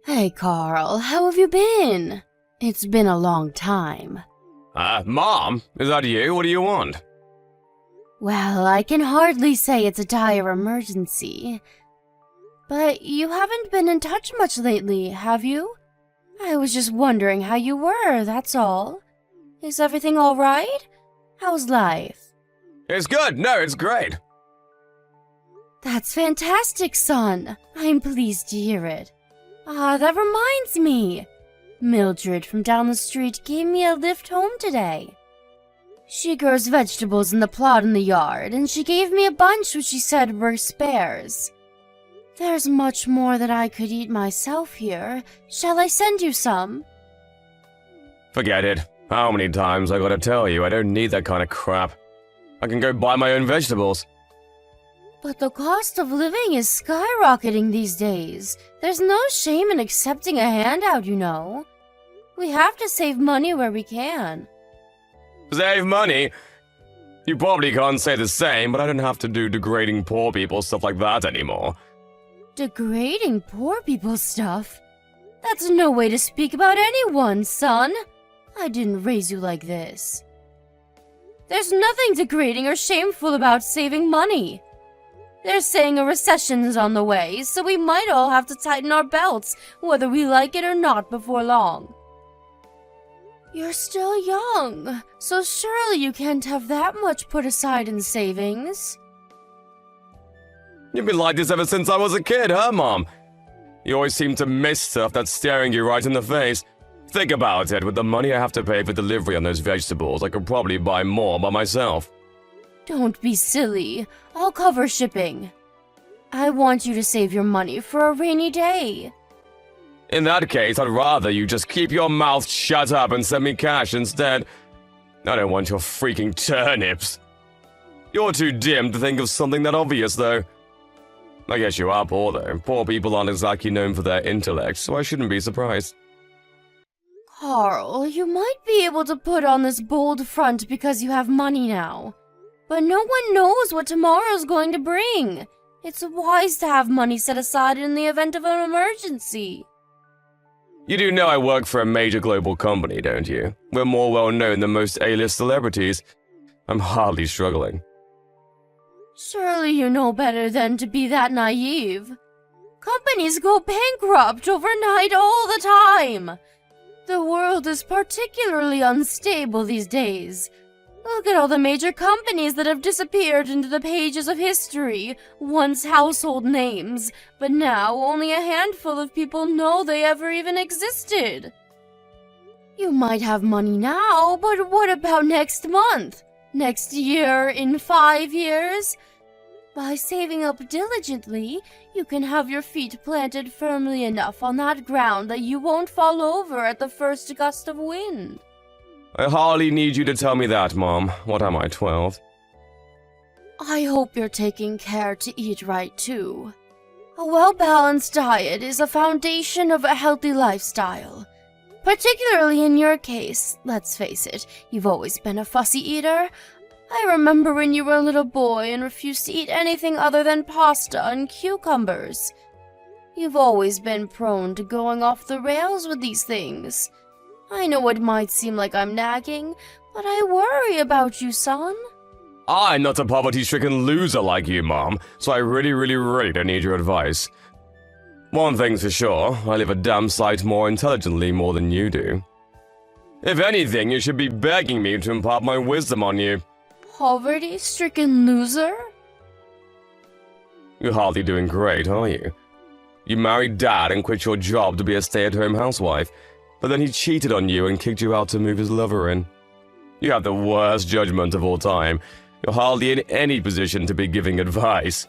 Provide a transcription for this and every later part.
Hey, Carl, how have you been? It's been a long time. Mom? Is that you? What do you want? Well, I can hardly say it's a dire emergency. But you haven't been in touch much lately, have you? I was just wondering how you were, that's all. Is everything all right? How's life? It's good. No, it's great. That's fantastic, son. I'm pleased to hear it. That reminds me. Mildred from down the street gave me a lift home today. She grows vegetables in the plot in the yard, and she gave me a bunch which she said were spares. There's much more that I could eat myself here. Shall I send you some? Forget it. How many times I gotta tell you I don't need that kind of crap. I can go buy my own vegetables. But the cost of living is skyrocketing these days. There's no shame in accepting a handout, you know. We have to save money where we can. Save money? You probably can't say the same, but I don't have to do degrading poor people stuff like that anymore. Degrading poor people stuff? That's no way to speak about anyone, son. I didn't raise you like this. There's nothing degrading or shameful about saving money. They're saying a recession is on the way, so we might all have to tighten our belts, whether we like it or not, before long. You're still young, so surely you can't have that much put aside in savings. You've been like this ever since I was a kid, huh, Mom? You always seem to miss stuff that's staring you right in the face. Think about it, with the money I have to pay for delivery on those vegetables, I could probably buy more by myself. Don't be silly. I'll cover shipping. I want you to save your money for a rainy day. In that case, I'd rather you just keep your mouth shut up and send me cash instead. I don't want your freaking turnips. You're too dim to think of something that obvious, though. I guess you are poor, though. Poor people aren't exactly known for their intellect, so I shouldn't be surprised. Carl, you might be able to put on this bold front because you have money now. But no one knows what tomorrow's going to bring. It's wise to have money set aside in the event of an emergency. You do know I work for a major global company, don't you? We're more well-known than most A-list celebrities. I'm hardly struggling. Surely you know better than to be that naive. Companies go bankrupt overnight all the time. The world is particularly unstable these days. Look at all the major companies that have disappeared into the pages of history, once household names, but now only a handful of people know they ever even existed. You might have money now, but what about next month? Next year? In 5 years? By saving up diligently, you can have your feet planted firmly enough on that ground that you won't fall over at the first gust of wind. I hardly need you to tell me that, Mom. What am I, 12? I hope you're taking care to eat right, too. A well-balanced diet is a foundation of a healthy lifestyle. Particularly in your case, let's face it, you've always been a fussy eater. I remember when you were a little boy and refused to eat anything other than pasta and cucumbers. You've always been prone to going off the rails with these things. I know it might seem like I'm nagging, but I worry about you, son. I'm not a poverty-stricken loser like you, Mom, so I really don't need your advice. One thing's for sure, I live a damn sight more intelligently more than you do. If anything, you should be begging me to impart my wisdom on you. Poverty-stricken loser? You're hardly doing great, are you? You married Dad and quit your job to be a stay-at-home housewife, but then he cheated on you and kicked you out to move his lover in. You have the worst judgment of all time. You're hardly in any position to be giving advice.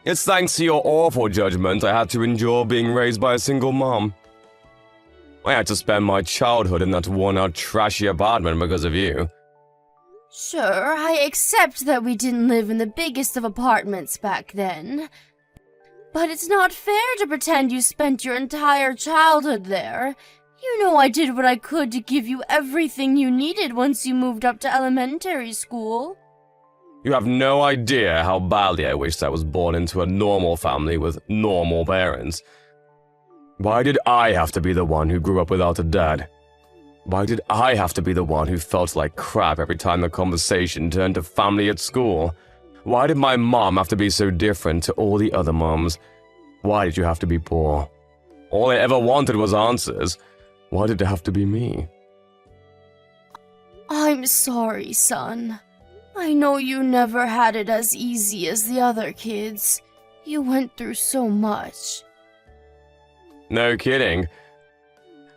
It's thanks to your awful judgment I had to endure being raised by a single mom. I had to spend my childhood in that worn-out, trashy apartment because of you. Sure, I accept that we didn't live in the biggest of apartments back then. But it's not fair to pretend you spent your entire childhood there. You know I did what I could to give you everything you needed once you moved up to elementary school. You have no idea how badly I wished I was born into a normal family with normal parents. Why did I have to be the one who grew up without a dad? Why did I have to be the one who felt like crap every time the conversation turned to family at school? Why did my mom have to be so different to all the other moms? Why did you have to be poor? All I ever wanted was answers. Why did it have to be me? I'm sorry, son. I know you never had it as easy as the other kids. You went through so much. No kidding.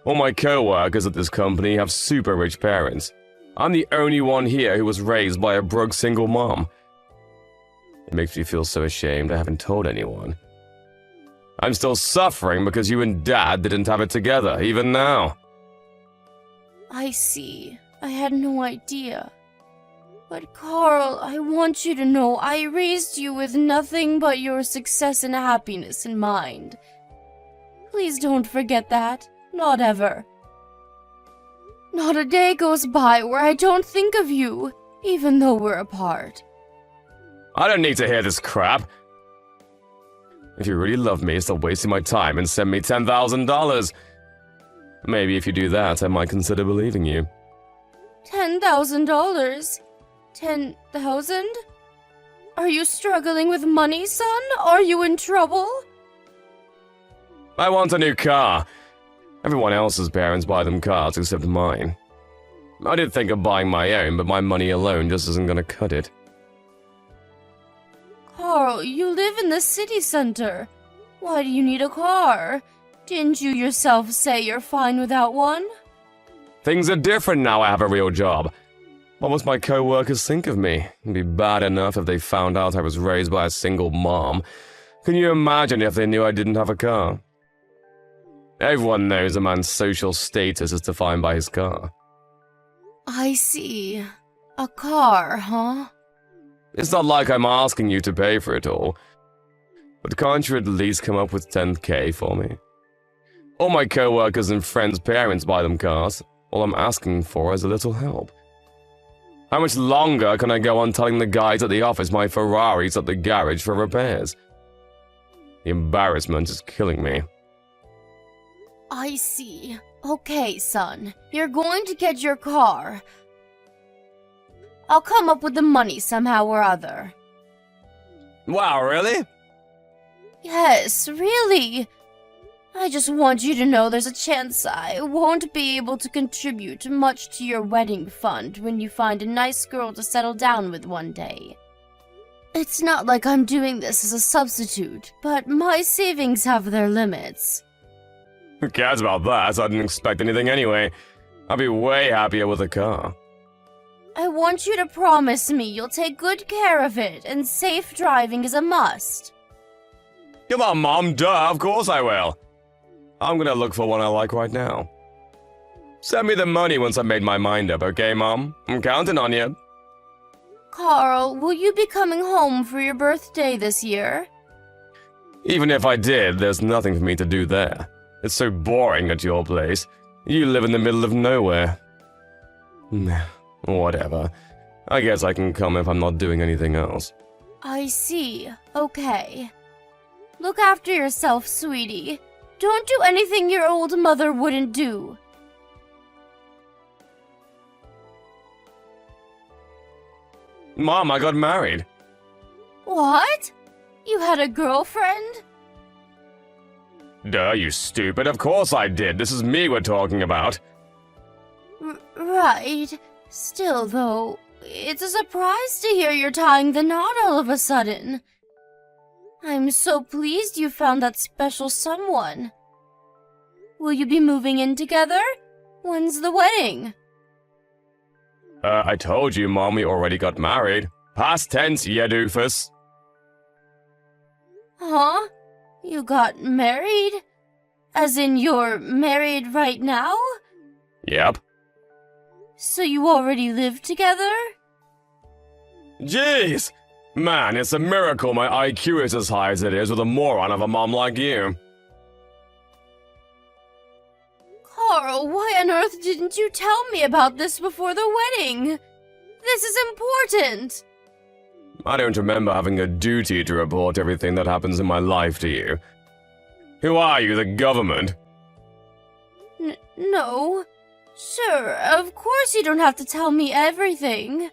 All my co-workers at this company have super rich parents. I'm the only one here who was raised by a broke single mom. It makes me feel so ashamed I haven't told anyone. I'm still suffering because you and Dad didn't have it together, even now. I see. I had no idea. But Carl, I want you to know I raised you with nothing but your success and happiness in mind. Please don't forget that. Not ever. Not a day goes by where I don't think of you, even though we're apart. I don't need to hear this crap. If you really love me, stop wasting my time and send me $10,000. Maybe if you do that, I might consider believing you. $10,000? 10,000? Are you struggling with money, son? Are you in trouble? I want a new car. Everyone else's parents buy them cars except mine. I did think of buying my own, but my money alone just isn't gonna cut it. Carl, you live in the city center. Why do you need a car? Didn't you yourself say you're fine without one? Things are different now I have a real job. What must my co-workers think of me? It'd be bad enough if they found out I was raised by a single mom. Can you imagine if they knew I didn't have a car? Everyone knows a man's social status is defined by his car. I see. A car, huh? It's not like I'm asking you to pay for it all. But can't you at least come up with $10K for me? All my co-workers and friends' parents buy them cars. All I'm asking for is a little help. How much longer can I go on telling the guys at the office my Ferrari's at the garage for repairs? The embarrassment is killing me. I see. Okay, son. You're going to get your car. I'll come up with the money somehow or other. Wow, really? Yes, really. I just want you to know there's a chance I won't be able to contribute much to your wedding fund when you find a nice girl to settle down with one day. It's not like I'm doing this as a substitute, but my savings have their limits. Who cares about that? I didn't expect anything anyway. I'd be way happier with a car. I want you to promise me you'll take good care of it, and safe driving is a must. Come on, Mom, duh, of course I will. I'm gonna look for one I like right now. Send me the money once I've made my mind up, okay, Mom? I'm counting on you. Carl, will you be coming home for your birthday this year? Even if I did, there's nothing for me to do there. It's so boring at your place. You live in the middle of nowhere. Nah, whatever. I guess I can come if I'm not doing anything else. I see. Okay. Look after yourself, sweetie. Don't do anything your old mother wouldn't do. Mom, I got married. What? You had a girlfriend? Duh, you stupid. Of course I did. This is me we're talking about. Right. Still, though, it's a surprise to hear you're tying the knot all of a sudden. I'm so pleased you found that special someone. Will you be moving in together? When's the wedding? I told you, Mom, we already got married. Past tense, ya doofus. Huh? You got married? As in you're married right now? Yep. So you already live together? Jeez! Man, it's a miracle my IQ is as high as it is with a moron of a mom like you. Carl, why on earth didn't you tell me about this before the wedding? This is important. I don't remember having a duty to report everything that happens in my life to you. Who are you, the government? No. Sure, of course you don't have to tell me everything.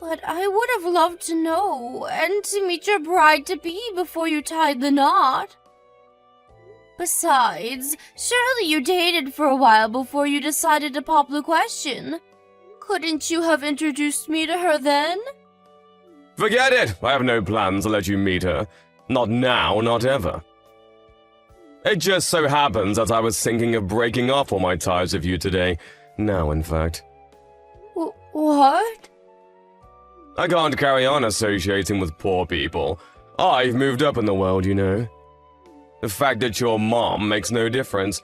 But I would have loved to know, and to meet your bride-to-be before you tied the knot. Besides, surely you dated for a while before you decided to pop the question. Couldn't you have introduced me to her then? Forget it! I have no plans to let you meet her. Not now, not ever. It just so happens that I was thinking of breaking off all my ties with you today. Now, in fact. What? I can't carry on associating with poor people. I've moved up in the world, you know. The fact that you're mom makes no difference.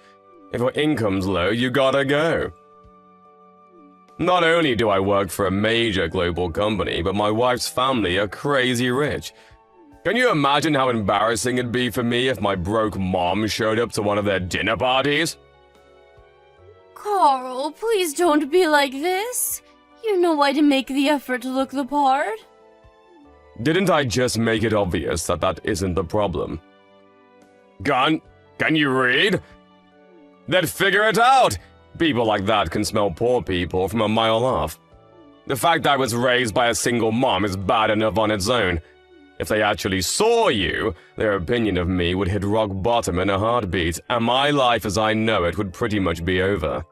If your income's low, you gotta go. Not only do I work for a major global company, but my wife's family are crazy rich. Can you imagine how embarrassing it'd be for me if my broke mom showed up to one of their dinner parties? Carl, please don't be like this. You know I didn't make the effort to look the part. Didn't I just make it obvious that that isn't the problem? Can you read? Then figure it out! People like that can smell poor people from a mile off. The fact I was raised by a single mom is bad enough on its own. If they actually saw you, their opinion of me would hit rock bottom in a heartbeat, and my life as I know it would pretty much be over.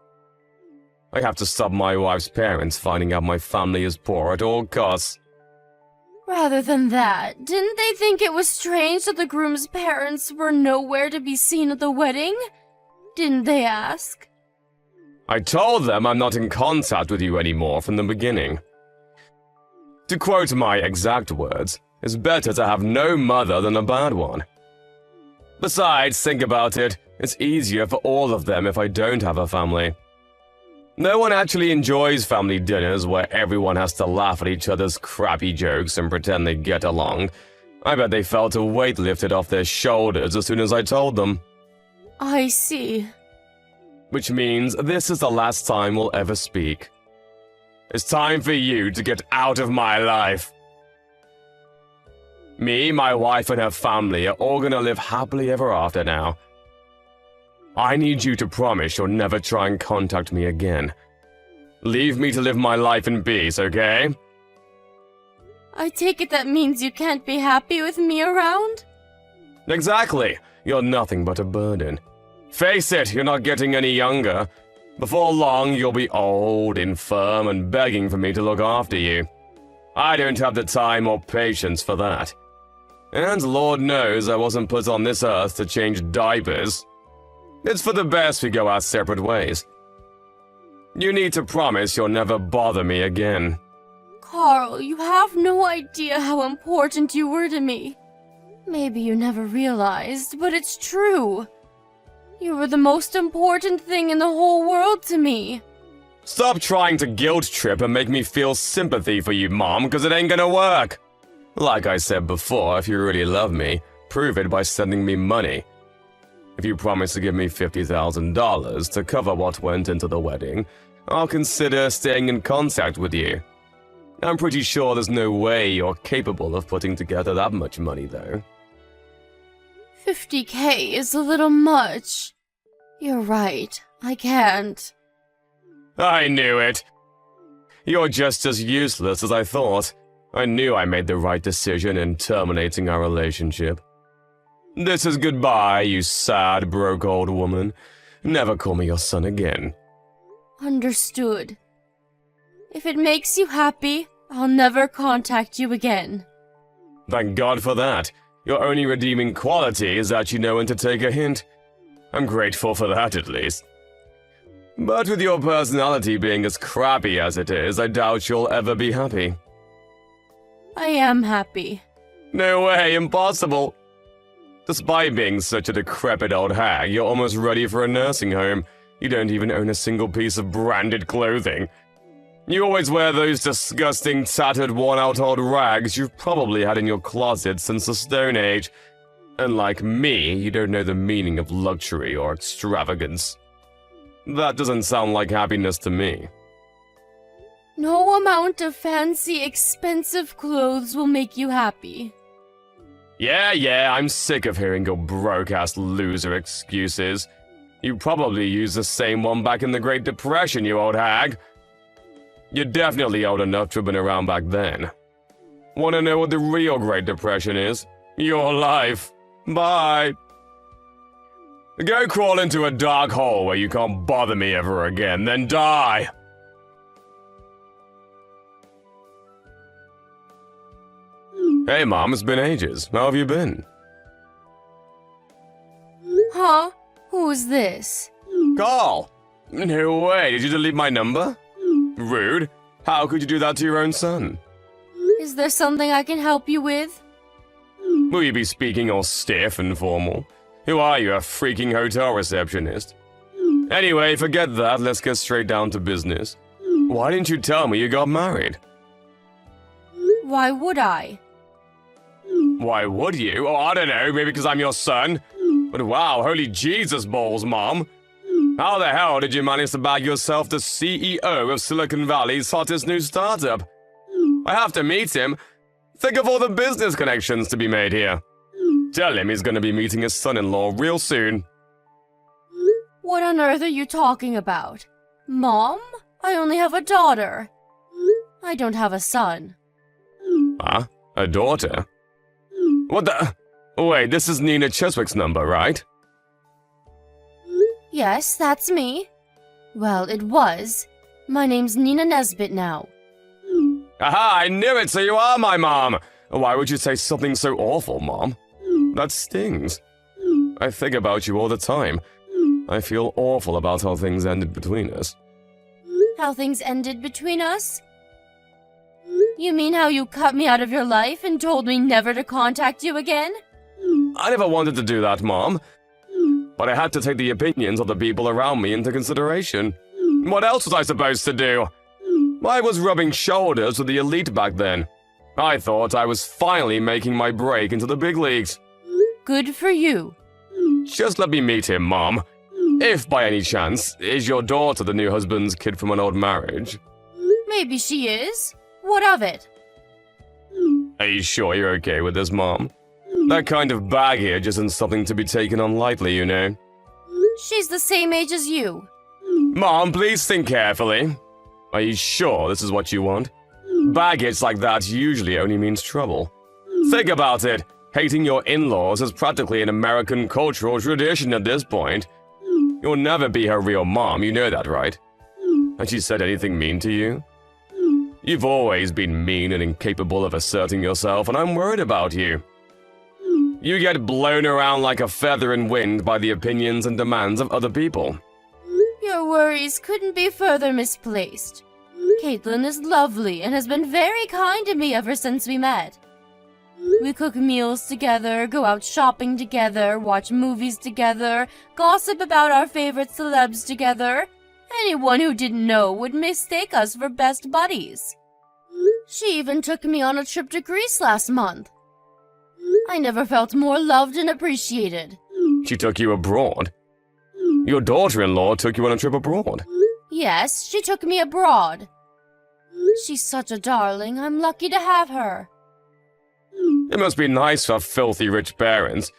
I have to stop my wife's parents finding out my family is poor at all costs. Rather than that, didn't they think it was strange that the groom's parents were nowhere to be seen at the wedding? Didn't they ask? I told them I'm not in contact with you anymore from the beginning. To quote my exact words, it's better to have no mother than a bad one. Besides, think about it, it's easier for all of them if I don't have a family. No one actually enjoys family dinners where everyone has to laugh at each other's crappy jokes and pretend they get along. I bet they felt a weight lifted off their shoulders as soon as I told them. I see. Which means this is the last time we'll ever speak. It's time for you to get out of my life. Me, my wife, and her family are all gonna live happily ever after now. I need you to promise you'll never try and contact me again. Leave me to live my life in peace, okay? I take it that means you can't be happy with me around? Exactly. You're nothing but a burden. Face it, you're not getting any younger. Before long, you'll be old, infirm, and begging for me to look after you. I don't have the time or patience for that. And Lord knows I wasn't put on this earth to change diapers. It's for the best we go our separate ways. You need to promise you'll never bother me again. Carl, you have no idea how important you were to me. Maybe you never realized, but it's true. You were the most important thing in the whole world to me. Stop trying to guilt trip and make me feel sympathy for you, Mom, because it ain't gonna work. Like I said before, if you really love me, prove it by sending me money. If you promise to give me $50,000 to cover what went into the wedding, I'll consider staying in contact with you. I'm pretty sure there's no way you're capable of putting together that much money, though. $50K is a little much. You're right, I can't. I knew it. You're just as useless as I thought. I knew I made the right decision in terminating our relationship. This is goodbye, you sad, broke old woman. Never call me your son again. Understood. If it makes you happy, I'll never contact you again. Thank God for that. Your only redeeming quality is that you know when to take a hint. I'm grateful for that, at least. But with your personality being as crappy as it is, I doubt you'll ever be happy. I am happy. No way, impossible. Despite being such a decrepit old hag, you're almost ready for a nursing home. You don't even own a single piece of branded clothing. You always wear those disgusting, tattered, worn-out old rags you've probably had in your closet since the Stone Age. Unlike me, you don't know the meaning of luxury or extravagance. That doesn't sound like happiness to me. No amount of fancy, expensive clothes will make you happy. Yeah, I'm sick of hearing your broke-ass loser excuses. You probably used the same one back in the Great Depression, you old hag. You're definitely old enough to have been around back then. Want to know what the real Great Depression is? Your life. Bye. Go crawl into a dark hole where you can't bother me ever again, then die. Hey, Mom, it's been ages. How have you been? Huh? Who's this? Carl! No way, did you delete my number? Rude. How could you do that to your own son? Is there something I can help you with? Will you be speaking all stiff and formal? Who are you, a freaking hotel receptionist? Anyway, forget that, let's get straight down to business. Why didn't you tell me you got married? Why would I? Why would you? Oh, I don't know, maybe because I'm your son? But wow, holy Jesus balls, Mom. How the hell did you manage to bag yourself the CEO of Silicon Valley's hottest new startup? I have to meet him. Think of all the business connections to be made here. Tell him he's going to be meeting his son-in-law real soon. What on earth are you talking about? Mom? I only have a daughter. I don't have a son. Huh? A daughter? What the? Wait, this is Nina Chiswick's number, right? Yes, that's me. Well, it was. My name's Nina Nesbitt now. Aha, I knew it, so you are my mom! Why would you say something so awful, Mom? That stings. I think about you all the time. I feel awful about how things ended between us. How things ended between us? You mean how you cut me out of your life and told me never to contact you again? I never wanted to do that, Mom. But I had to take the opinions of the people around me into consideration. What else was I supposed to do? I was rubbing shoulders with the elite back then. I thought I was finally making my break into the big leagues. Good for you. Just let me meet him, Mom. If by any chance, is your daughter the new husband's kid from an old marriage? Maybe she is. What of it? Are you sure you're okay with this, Mom? That kind of baggage isn't something to be taken on lightly, you know. She's the same age as you. Mom, please think carefully. Are you sure this is what you want? Baggage like that usually only means trouble. Think about it. Hating your in-laws is practically an American cultural tradition at this point. You'll never be her real mom, you know that, right? Has she said anything mean to you? You've always been mean and incapable of asserting yourself, and I'm worried about you. You get blown around like a feather in wind by the opinions and demands of other people. Your worries couldn't be further misplaced. Caitlin is lovely and has been very kind to me ever since we met. We cook meals together, go out shopping together, watch movies together, gossip about our favorite celebs together. Anyone who didn't know would mistake us for best buddies. She even took me on a trip to Greece last month. I never felt more loved and appreciated. She took you abroad? Your daughter-in-law took you on a trip abroad? Yes, she took me abroad. She's such a darling. I'm lucky to have her. It must be nice for filthy rich parents.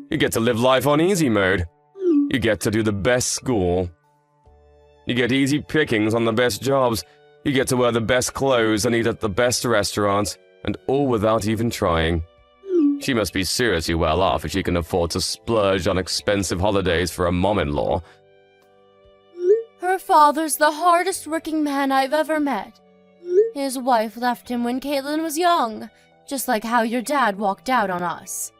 You get to live life on easy mode. You get to do the best school. You get easy pickings on the best jobs. You get to wear the best clothes and eat at the best restaurants, and all without even trying. She must be seriously well off if she can afford to splurge on expensive holidays for a mom-in-law. Her father's the hardest working man I've ever met. His wife left him when Caitlin was young, just like how your dad walked out on us.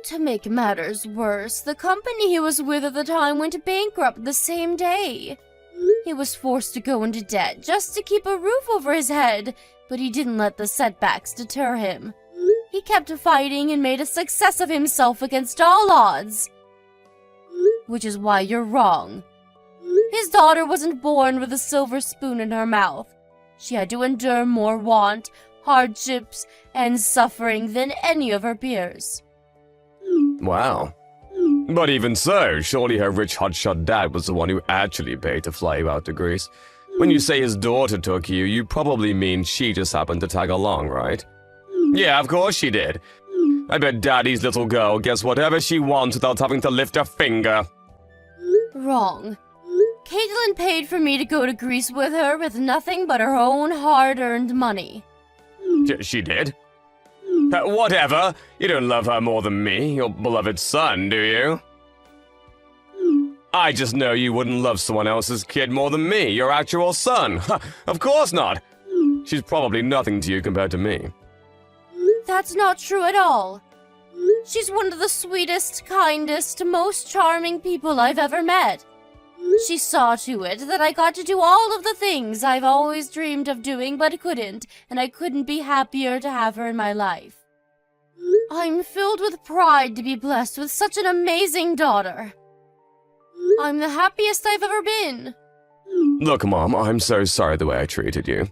To make matters worse, the company he was with at the time went bankrupt the same day. He was forced to go into debt just to keep a roof over his head, but he didn't let the setbacks deter him. He kept fighting and made a success of himself against all odds. Which is why you're wrong. His daughter wasn't born with a silver spoon in her mouth. She had to endure more want, hardships, and suffering than any of her peers. Wow. But even so, surely her rich hotshot dad was the one who actually paid to fly you out to Greece. When you say his daughter took you, you probably mean she just happened to tag along, right? Yeah, of course she did. I bet Daddy's little girl gets whatever she wants without having to lift a finger. Wrong. Caitlin paid for me to go to Greece with her with nothing but her own hard-earned money. She did? Whatever. You don't love her more than me, your beloved son, do you? I just know you wouldn't love someone else's kid more than me, your actual son. Of course not. She's probably nothing to you compared to me. That's not true at all. She's one of the sweetest, kindest, most charming people I've ever met. She saw to it that I got to do all of the things I've always dreamed of doing but couldn't, and I couldn't be happier to have her in my life. I'm filled with pride to be blessed with such an amazing daughter. I'm the happiest I've ever been. Look, Mom, I'm so sorry the way I treated you.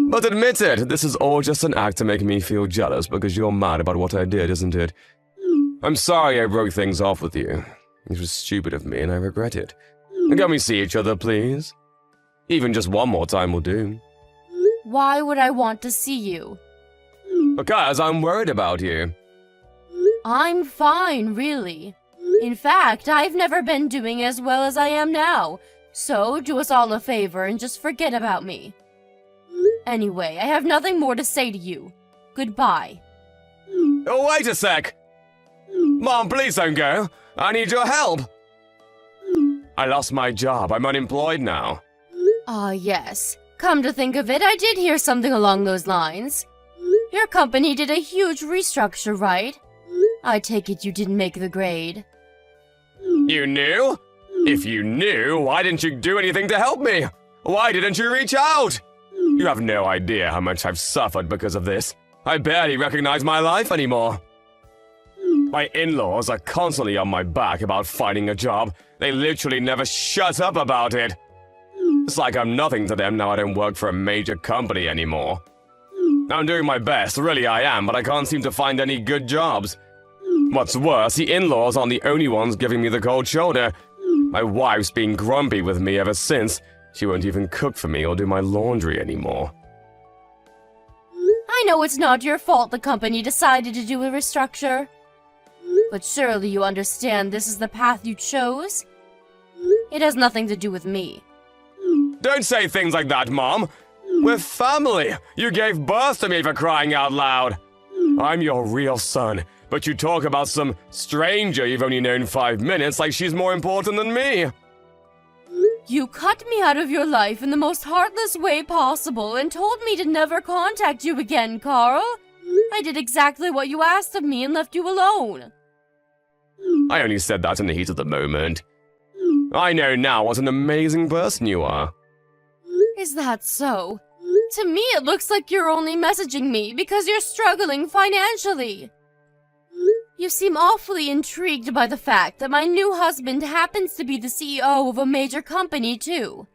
But admit it, this is all just an act to make me feel jealous because you're mad about what I did, isn't it? I'm sorry I broke things off with you. It was stupid of me and I regret it. Can we see each other, please? Even just one more time will do. Why would I want to see you? Because I'm worried about you. I'm fine, really. In fact, I've never been doing as well as I am now, so do us all a favor and just forget about me. Anyway, I have nothing more to say to you. Goodbye. Oh, wait a sec! Mom, please don't go. I need your help. I lost my job. I'm unemployed now. Ah, yes. Come to think of it, I did hear something along those lines. Your company did a huge restructure, right? I take it you didn't make the grade. You knew? If you knew, why didn't you do anything to help me? Why didn't you reach out? You have no idea how much I've suffered because of this. I barely recognize my life anymore. My in-laws are constantly on my back about finding a job. They literally never shut up about it. It's like I'm nothing to them now I don't work for a major company anymore. I'm doing my best, really I am, but I can't seem to find any good jobs. What's worse, the in-laws aren't the only ones giving me the cold shoulder. My wife's been grumpy with me ever since. She won't even cook for me or do my laundry anymore. I know it's not your fault the company decided to do a restructure. But surely you understand this is the path you chose? It has nothing to do with me. Don't say things like that, Mom. We're family. You gave birth to me for crying out loud. I'm your real son, but you talk about some stranger you've only known 5 minutes like she's more important than me. You cut me out of your life in the most heartless way possible and told me to never contact you again, Carl. I did exactly what you asked of me and left you alone. I only said that in the heat of the moment. I know now what an amazing person you are. Is that so? To me, it looks like you're only messaging me because you're struggling financially. You seem awfully intrigued by the fact that my new husband happens to be the CEO of a major company, too.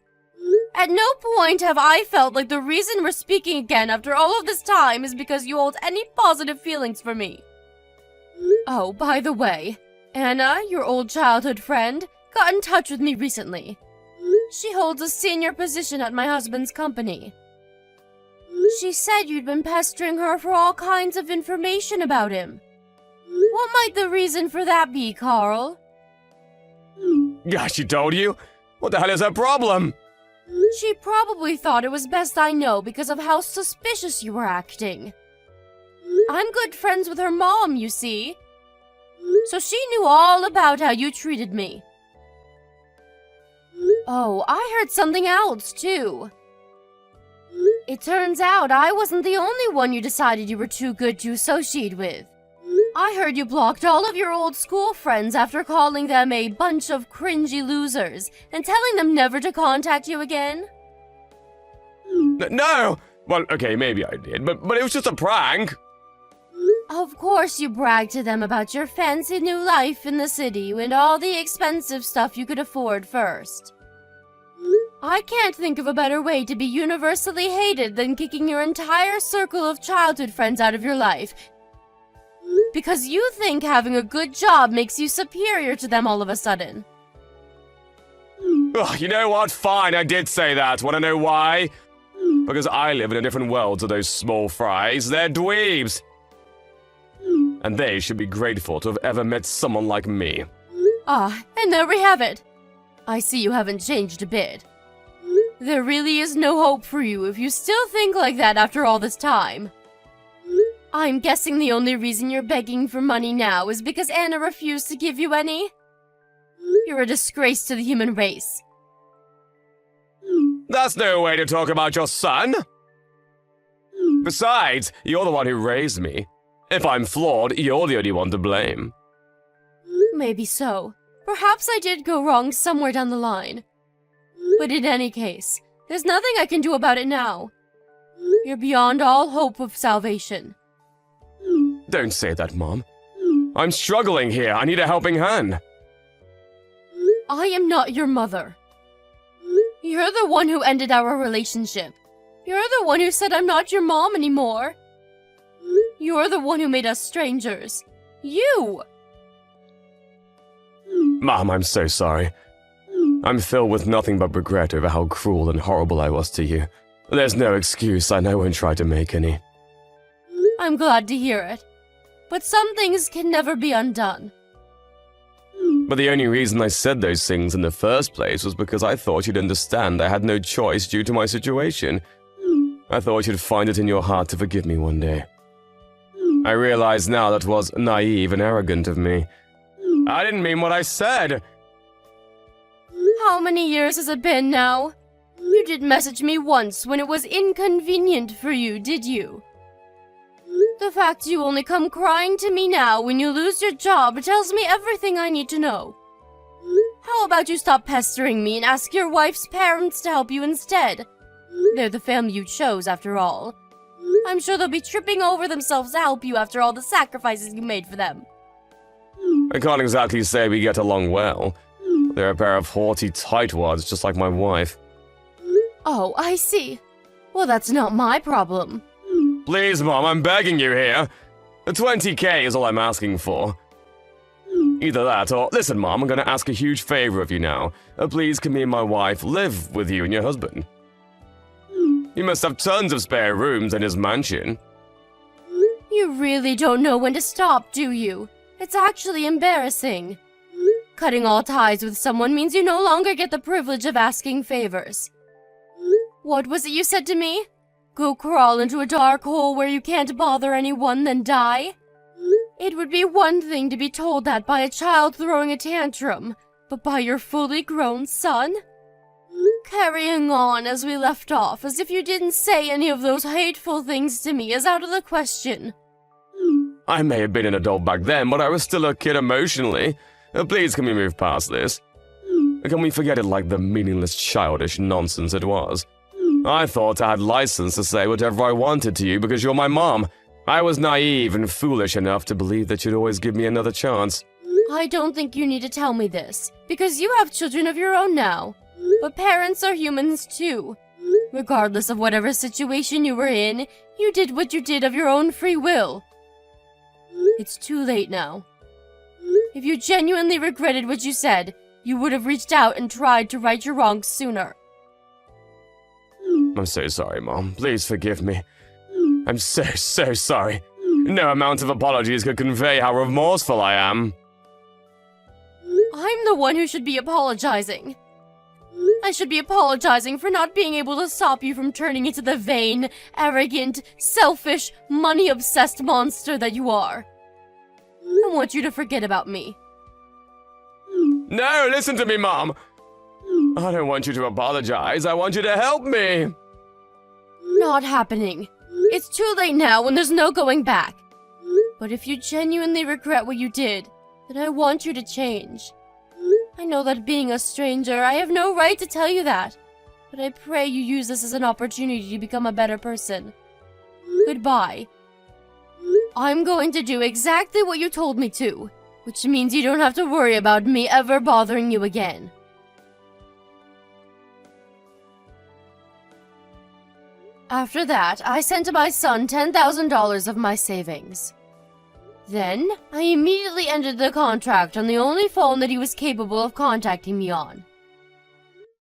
At no point have I felt like the reason we're speaking again after all of this time is because you hold any positive feelings for me. Oh, by the way, Anna, your old childhood friend, got in touch with me recently. She holds a senior position at my husband's company. She said you'd been pestering her for all kinds of information about him. What might the reason for that be, Carl? Gosh, she told you? What the hell is her problem? She probably thought it was best I know because of how suspicious you were acting. I'm good friends with her mom, you see. So she knew all about how you treated me. Oh, I heard something else, too. It turns out I wasn't the only one you decided you were too good to associate with. I heard you blocked all of your old school friends after calling them a bunch of cringy losers and telling them never to contact you again. No! Well, okay, maybe I did, but it was just a prank. Of course you bragged to them about your fancy new life in the city and all the expensive stuff you could afford first. I can't think of a better way to be universally hated than kicking your entire circle of childhood friends out of your life. Because you think having a good job makes you superior to them all of a sudden. Ugh, you know what? Fine, I did say that. Want to know why? Because I live in a different world to those small fries. They're dweebs. and they should be grateful to have ever met someone like me. Ah, and there we have it. I see you haven't changed a bit. There really is no hope for you if you still think like that after all this time. I'm guessing the only reason you're begging for money now is because Anna refused to give you any? You're a disgrace to the human race. That's no way to talk about your son! Besides, you're the one who raised me. If I'm flawed, you're the only one to blame. Maybe so. Perhaps I did go wrong somewhere down the line. But in any case, there's nothing I can do about it now. You're beyond all hope of salvation. Don't say that, Mom. I'm struggling here. I need a helping hand. I am not your mother. You're the one who ended our relationship. You're the one who said I'm not your mom anymore. You're the one who made us strangers. You! Mom, I'm so sorry. I'm filled with nothing but regret over how cruel and horrible I was to you. There's no excuse, and I won't try to make any. I'm glad to hear it. But some things can never be undone. But the only reason I said those things in the first place was because I thought you'd understand I had no choice due to my situation. I thought you'd find it in your heart to forgive me one day. I realize now that was naive and arrogant of me. I didn't mean what I said. How many years has it been now? You did message me once when it was inconvenient for you, did you? The fact you only come crying to me now when you lose your job tells me everything I need to know. How about you stop pestering me and ask your wife's parents to help you instead? They're the family you chose, after all. I'm sure they'll be tripping over themselves to help you after all the sacrifices you made for them. I can't exactly say we get along well. They're a pair of haughty tightwads just like my wife. Oh, I see. Well, that's not my problem. Please, Mom, I'm begging you here. The 20K is all I'm asking for. Either that or... Listen, Mom, I'm gonna ask a huge favor of you now. Please, can me and my wife live with you and your husband? You must have tons of spare rooms in his mansion. You really don't know when to stop, do you? It's actually embarrassing. Cutting all ties with someone means you no longer get the privilege of asking favors. What was it you said to me? Go crawl into a dark hole where you can't bother anyone, then die? It would be one thing to be told that by a child throwing a tantrum, but by your fully grown son? Carrying on as we left off, as if you didn't say any of those hateful things to me, is out of the question. I may have been an adult back then, but I was still a kid emotionally. Please, can we move past this? Can we forget it like the meaningless, childish nonsense it was? I thought I had license to say whatever I wanted to you because you're my mom. I was naive and foolish enough to believe that you'd always give me another chance. I don't think you need to tell me this, because you have children of your own now. But parents are humans too. Regardless of whatever situation you were in, you did what you did of your own free will. It's too late now. If you genuinely regretted what you said, you would have reached out and tried to right your wrongs sooner. I'm so sorry, Mom. Please forgive me. I'm so sorry. No amount of apologies could convey how remorseful I am. I'm the one who should be apologizing. I should be apologizing for not being able to stop you from turning into the vain, arrogant, selfish, money-obsessed monster that you are. I want you to forget about me. No, listen to me, Mom. I don't want you to apologize. I want you to help me. Not happening. It's too late now and there's no going back. But if you genuinely regret what you did, then I want you to change. I know that being a stranger, I have no right to tell you that. But I pray you use this as an opportunity to become a better person. Goodbye. I'm going to do exactly what you told me to, which means you don't have to worry about me ever bothering you again. After that, I sent my son $10,000 of my savings. Then, I immediately ended the contract on the only phone that he was capable of contacting me on.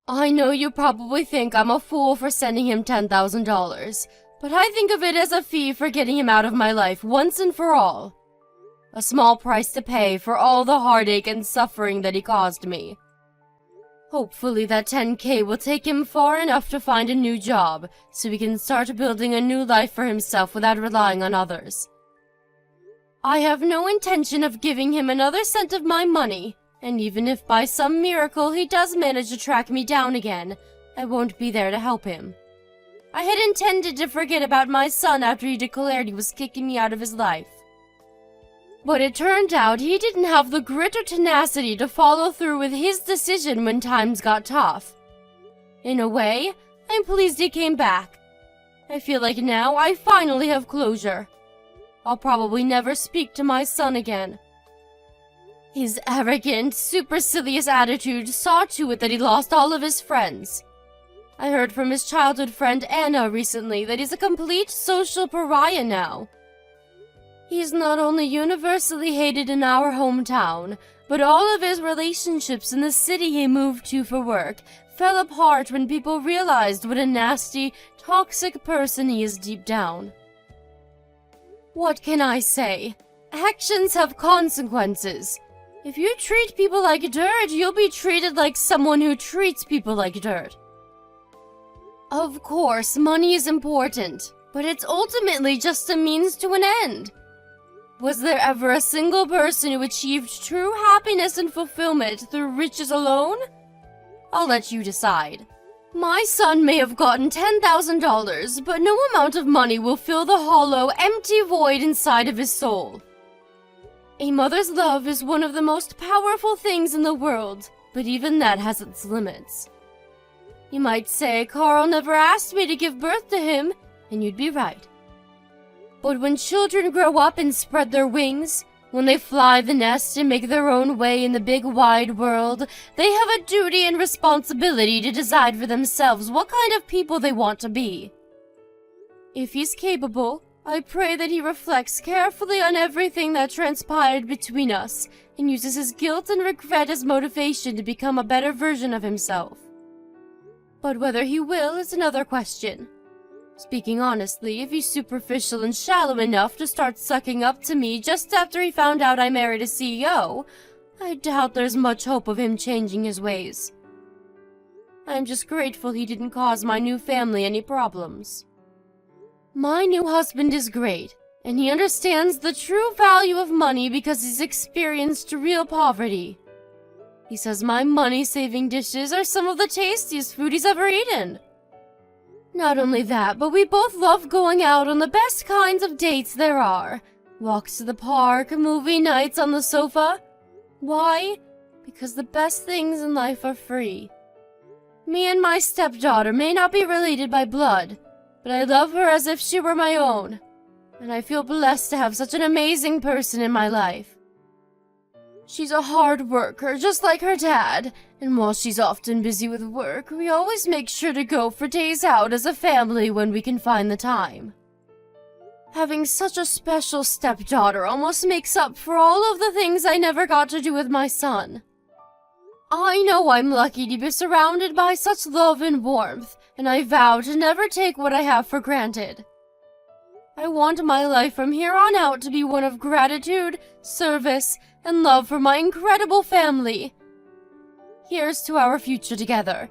I know you probably think I'm a fool for sending him $10,000, but I think of it as a fee for getting him out of my life once and for all. a small price to pay for all the heartache and suffering that he caused me. Hopefully that 10K will take him far enough to find a new job, so he can start building a new life for himself without relying on others. I have no intention of giving him another cent of my money, and even if by some miracle he does manage to track me down again, I won't be there to help him. I had intended to forget about my son after he declared he was kicking me out of his life. But it turned out he didn't have the grit or tenacity to follow through with his decision when times got tough. In a way, I'm pleased he came back. I feel like now I finally have closure. I'll probably never speak to my son again. His arrogant, supercilious attitude saw to it that he lost all of his friends. I heard from his childhood friend Anna recently that he's a complete social pariah now. He's not only universally hated in our hometown, but all of his relationships in the city he moved to for work fell apart when people realized what a nasty, toxic person he is deep down. What can I say? Actions have consequences. If you treat people like dirt, you'll be treated like someone who treats people like dirt. Of course, money is important, but it's ultimately just a means to an end. Was there ever a single person who achieved true happiness and fulfillment through riches alone? I'll let you decide. My son may have gotten $10,000, but no amount of money will fill the hollow, empty void inside of his soul. A mother's love is one of the most powerful things in the world, but even that has its limits. You might say Carl never asked me to give birth to him, and you'd be right. But when children grow up and spread their wings, when they fly the nest and make their own way in the big wide world, they have a duty and responsibility to decide for themselves what kind of people they want to be. If he's capable, I pray that he reflects carefully on everything that transpired between us and uses his guilt and regret as motivation to become a better version of himself. But whether he will is another question. Speaking honestly, if he's superficial and shallow enough to start sucking up to me just after he found out I married a CEO, I doubt there's much hope of him changing his ways. I'm just grateful he didn't cause my new family any problems. My new husband is great, and he understands the true value of money because he's experienced real poverty. He says my money-saving dishes are some of the tastiest food he's ever eaten. Not only that, but we both love going out on the best kinds of dates there are. Walks to the park, movie nights on the sofa. Why? Because the best things in life are free. Me and my stepdaughter may not be related by blood, but I love her as if she were my own, and I feel blessed to have such an amazing person in my life. She's a hard worker, just like her dad, and while she's often busy with work, we always make sure to go for days out as a family when we can find the time. Having such a special stepdaughter almost makes up for all of the things I never got to do with my son. I know I'm lucky to be surrounded by such love and warmth, and I vow to never take what I have for granted. I want my life from here on out to be one of gratitude, service, and love for my incredible family. Here's to our future together.